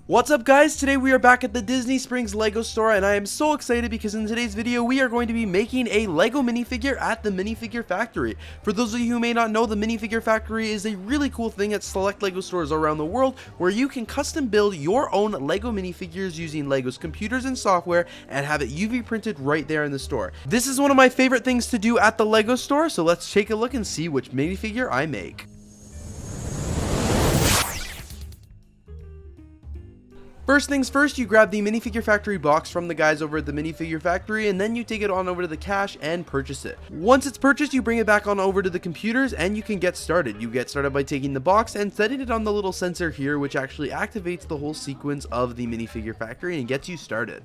What's up guys, today we are back at the Disney Springs LEGO store and I am so excited because in today's video we are going to be making a LEGO minifigure at the Minifigure Factory. For those of you who may not know, the Minifigure Factory is a really cool thing at select LEGO stores around the world where you can custom build your own LEGO minifigures using LEGO's computers and software and have it UV printed right there in the store. This is one of my favorite things to do at the LEGO store, so let's take a look and see which minifigure I make. First things first, you grab the Minifigure Factory box from the guys over at the Minifigure Factory and then you take it on over to the cash and purchase it. Once it's purchased, you bring it back on over to the computers and you can get started. You get started by taking the box and setting it on the little sensor here, which actually activates the whole sequence of the Minifigure Factory and gets you started.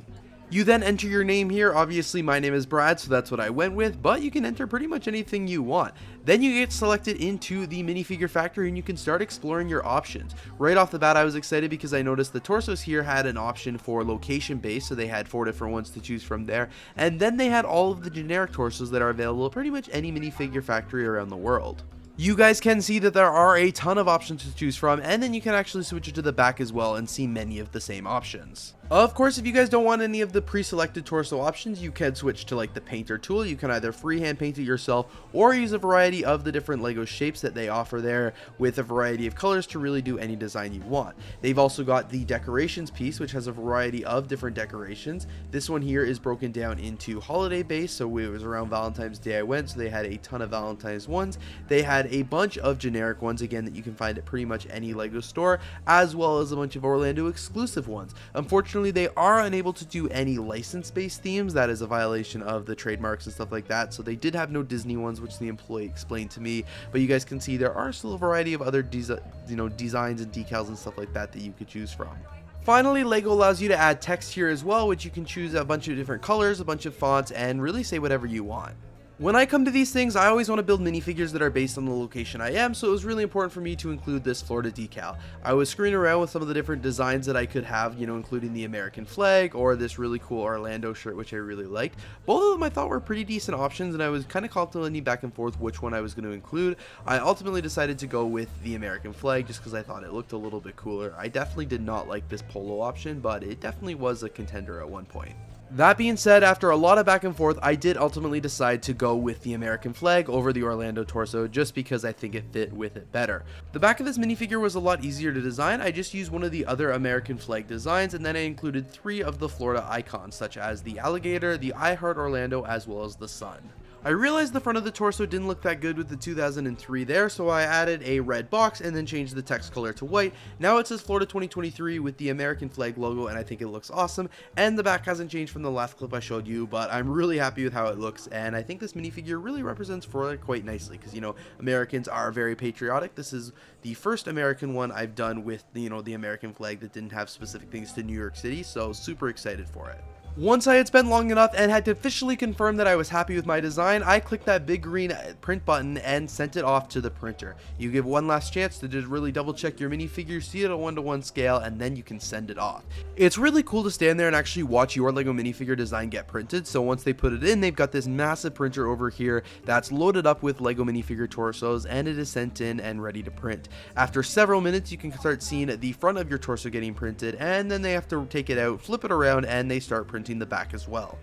You then enter your name here. Obviously my name is Brad, so that's what I went with, but you can enter pretty much anything you want. Then you get selected into the Minifigure Factory and you can start exploring your options. Right off the bat I was excited because I noticed the torsos here had an option for location based, so they had 4 different ones to choose from there, and then they had all of the generic torsos that are available at pretty much any Minifigure Factory around the world. You guys can see that there are a ton of options to choose from, and then you can actually switch it to the back as well and see many of the same options. Of course, if you guys don't want any of the pre-selected torso options, you can switch to like the painter tool. You can either freehand paint it yourself or use a variety of the different LEGO shapes that they offer there with a variety of colors to really do any design you want. They've also got the decorations piece, which has a variety of different decorations. This one here is broken down into holiday base, so it was around Valentine's Day I went, so they had a ton of Valentine's ones. They had a bunch of generic ones, again, that you can find at pretty much any LEGO store, as well as a bunch of Orlando exclusive ones. Unfortunately, they are unable to do any license-based themes. That is a violation of the trademarks and stuff like that, so they did have no Disney ones, which the employee explained to me, but you guys can see there are still a variety of other designs and decals and stuff like that that you could choose from. Finally, LEGO allows you to add text here as well, which you can choose a bunch of different colors, a bunch of fonts, and really say whatever you want. When I come to these things, I always want to build minifigures that are based on the location I am, so it was really important for me to include this Florida decal. I was screwing around with some of the different designs that I could have, including the American flag or this really cool Orlando shirt, which I really liked. Both of them I thought were pretty decent options, and I was kind of contemplating back and forth which one I was going to include. I ultimately decided to go with the American flag just because I thought it looked a little bit cooler. I definitely did not like this polo option, but it definitely was a contender at one point. That being said, after a lot of back and forth, I did ultimately decide to go with the American flag over the Orlando torso just because I think it fit with it better. The back of this minifigure was a lot easier to design. I just used one of the other American flag designs and then I included 3 of the Florida icons such as the alligator, the I Heart Orlando, as well as the sun. I realized the front of the torso didn't look that good with the 2003 there, so I added a red box and then changed the text color to white. Now it says Florida 2023 with the American flag logo, and I think it looks awesome. And the back hasn't changed from the last clip I showed you, but I'm really happy with how it looks, and I think this minifigure really represents Florida quite nicely because, Americans are very patriotic. This is the first American one I've done with, the American flag that didn't have specific things to New York City, so super excited for it. Once I had spent long enough and had to officially confirm that I was happy with my design, I clicked that big green print button and sent it off to the printer. You give one last chance to just really double check your minifigure, see it at a 1:1 scale, and then you can send it off. It's really cool to stand there and actually watch your LEGO minifigure design get printed. So once they put it in, they've got this massive printer over here that's loaded up with LEGO minifigure torsos, and it is sent in and ready to print. After several minutes, you can start seeing the front of your torso getting printed, and then they have to take it out, flip it around, and they start printing the back as well.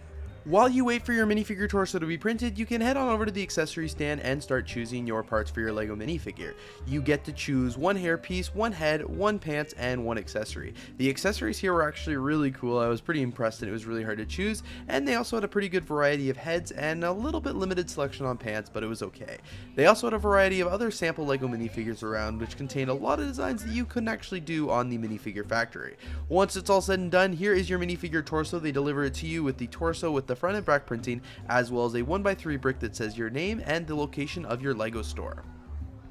While you wait for your minifigure torso to be printed, you can head on over to the accessory stand and start choosing your parts for your LEGO minifigure. You get to choose 1 hairpiece, 1 head, 1 pants, and 1 accessory. The accessories here were actually really cool. I was pretty impressed and it was really hard to choose, and they also had a pretty good variety of heads and a little bit limited selection on pants, but it was okay. They also had a variety of other sample LEGO minifigures around, which contained a lot of designs that you couldn't actually do on the Minifigure Factory. Once it's all said and done, here is your minifigure torso. They deliver it to you with the torso with the front and back printing, as well as a 1x3 brick that says your name and the location of your LEGO store.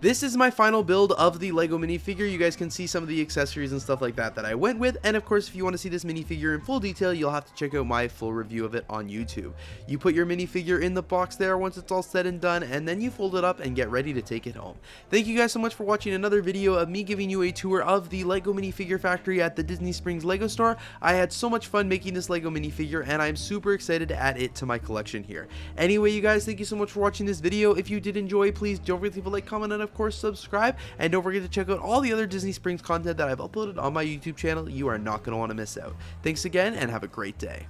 This is my final build of the LEGO minifigure. You guys can see some of the accessories and stuff like that I went with, and of course if you want to see this minifigure in full detail, you'll have to check out my full review of it on YouTube. You put your minifigure in the box there once it's all said and done, and then you fold it up and get ready to take it home. Thank you guys so much for watching another video of me giving you a tour of the LEGO Minifigure Factory at the Disney Springs LEGO store. I had so much fun making this LEGO minifigure, and I'm super excited to add it to my collection here. Anyway, you guys, thank you so much for watching this video. If you did enjoy, please don't forget to leave a like, comment, and of of course subscribe, and don't forget to check out all the other Disney Springs content that I've uploaded on my YouTube channel. You are not going to want to miss out. Thanks again, and have a great day.